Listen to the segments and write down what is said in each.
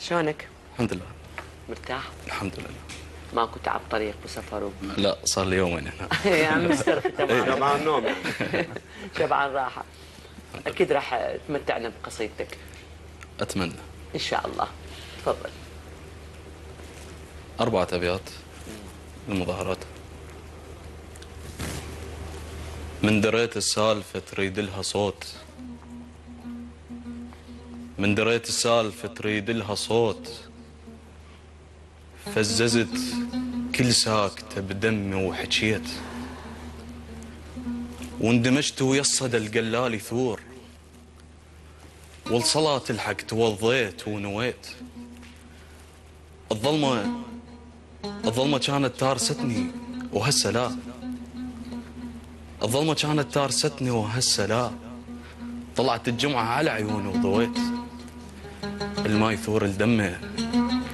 شلونك؟ الحمد لله. مرتاح؟ الحمد لله. ماكو تعب طريق وسفر لا صار لي يومين هنا. يا عم مسترخي تمام. شبعان نوم. شبعان راحة. أكيد راح تمتعنا بقصيدتك. أتمنى. إن شاء الله. تفضل. 4 أبيات للمظاهرات. من دريت السالفة تريد لها صوت، من دريت السالفة تريد لها صوت، فززت كل ساكتة بدمي وحكيت، واندمجت ويا الصدى القلال يثور، والصلاة تلحق توضيت ونويت. الظلمة كانت تارستني وهسه لا، الظلمة كانت تارستني وهسه لا، طلعت الجمعة على عيوني وضويت. الماء يثور لدمه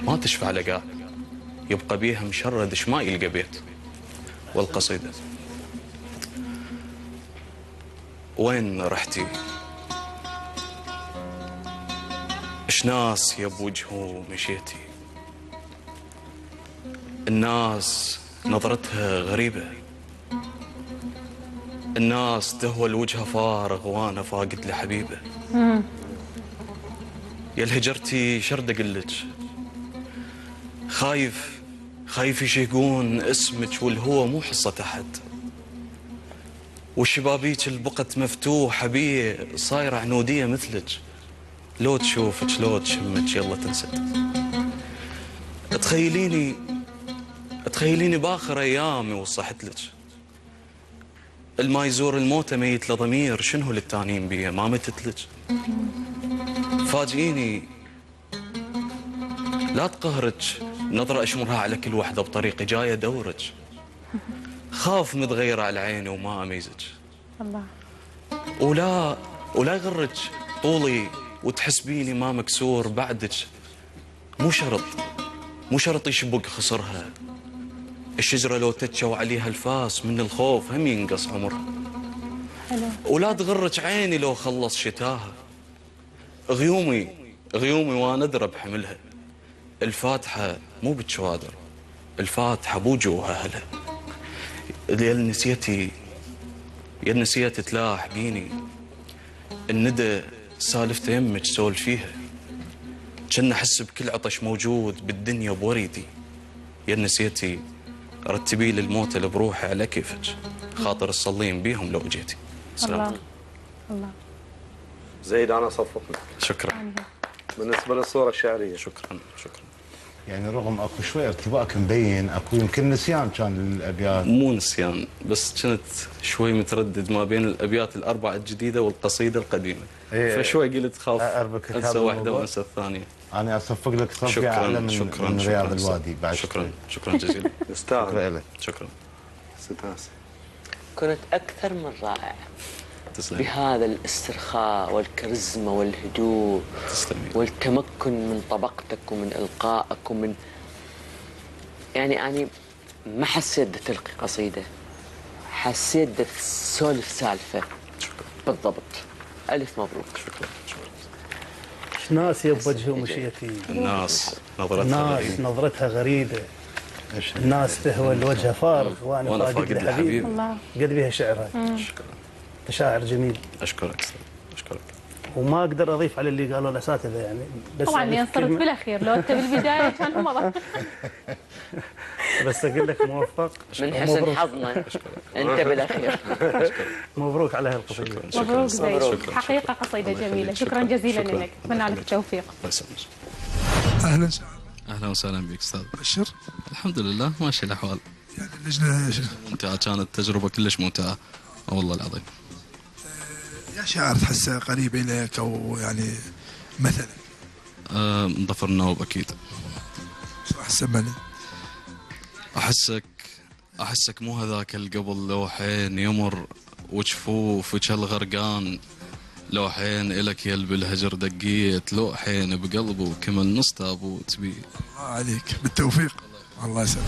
ما تشفع لقاه، يبقى بيها مشرد ما يلقى بيت. والقصيدة: وين رحتي؟ اشناس يا بوجهه مشيتي، الناس نظرتها غريبة، الناس تهوى الوجه فارغ وانا فاقد لحبيبه. يا الهجرتي شرد اقلك، خايف يشيقون اسمك والهوى مو حصة احد، والشبابيك البقت مفتوحة بي صايرة عنودية مثلك، لو تشوفك لو تشمك يلا تنسد. تخيليني باخر ايامي وصحت لك، الما يزور الموتى ميت لضمير، شنو للتانيين بيه ما متت لك. فاجئيني لا تقهرك نظرة اشمرها على كل وحدة بطريقي جاية دورك، خاف متغيرة على عيني وما اميزك. الله. ولا يغرك طولي وتحس بيني ما مكسور بعدك، مو شرط يشبك خصرها، الشجرة لو تتشو عليها الفاس من الخوف هم ينقص عمرها. حلو. ولا تغرك عيني لو خلص شتاها، غيومي وانا ادرى بحملها، الفاتحة مو بالشوادر، الفاتحة بوجوه اهلها. يا نسيتي تلاح بيني، الندى سالفته يمك سولف فيها، كن احس بكل عطش موجود بالدنيا بوريدي. يا نسيتي رتبي لي الموت اللي بروحي على كيفك، خاطر تصلين بيهم لو جيتي. الله. الله. زيد انا اصفق لك. شكرا. بالنسبه للصوره الشعريه شكرا. يعني رغم اكو شوي ارتباك مبين، اكو يمكن نسيان كان للابيات. مو نسيان، بس كنت شوي متردد ما بين الابيات ال4 الجديده والقصيده القديمه. فشوي قلت خاف انسى واحده وانسى الثانيه. انا اصفق لك صفقه اعلى من رياض الوادي بعد. شكرا جزيلا. استاذ شكرا. ستاس. كنت أكثر من رائع. تسلم. بهذا الاسترخاء والكاريزما والهدوء. تسلمي. والتمكن من طبقتك ومن إلقائك ومن يعني ما حسيت بدي تلقي قصيدة، حسيت بدي تسولف سالفة. شكرا. بالضبط. ألف مبروك. شكرا. ناس بوجهه مشيتي، الناس نظرتها غريبة، الناس تهوى الوجه فارغ وانا فاقد لحبيبي. الله. قد بها شعرها. شكرا. تشاعر جميل. اشكرك استاذ. اشكرك. وما اقدر اضيف على اللي قالوا الاساتذه يعني، بس طبعا أضيف ينصرف كلمة. بالاخير، لو انت بالبدايه كان مضى. بس اقول لك موفق من حسن حظنا انت بالاخير. مبروك على هالقصيده. مبروك زيد، شكراً. حقيقه قصيده الله جميله. يخليك. شكرا جزيلا شكراً. لك، اتمنى لك التوفيق. الله يسلمك. اهلا وسهلا. اهلا وسهلا بك استاذ. بشر. الحمد لله ماشي الاحوال. يعني اللجنه ممتعه، كانت تجربه كلش ممتعه والله العظيم. يا شاعر تحسه قريب اليك او يعني مثلا؟ ظفر النوب اكيد. شو احسن مني؟ احسك مو هذاك اللي قبل لوحين يمر وجفوفك الغرقان، لوحين الك يل بالهجر دقيت، لوحين بقلبه وكمل نص تابوت بيه. الله عليك بالتوفيق. الله يسلمك.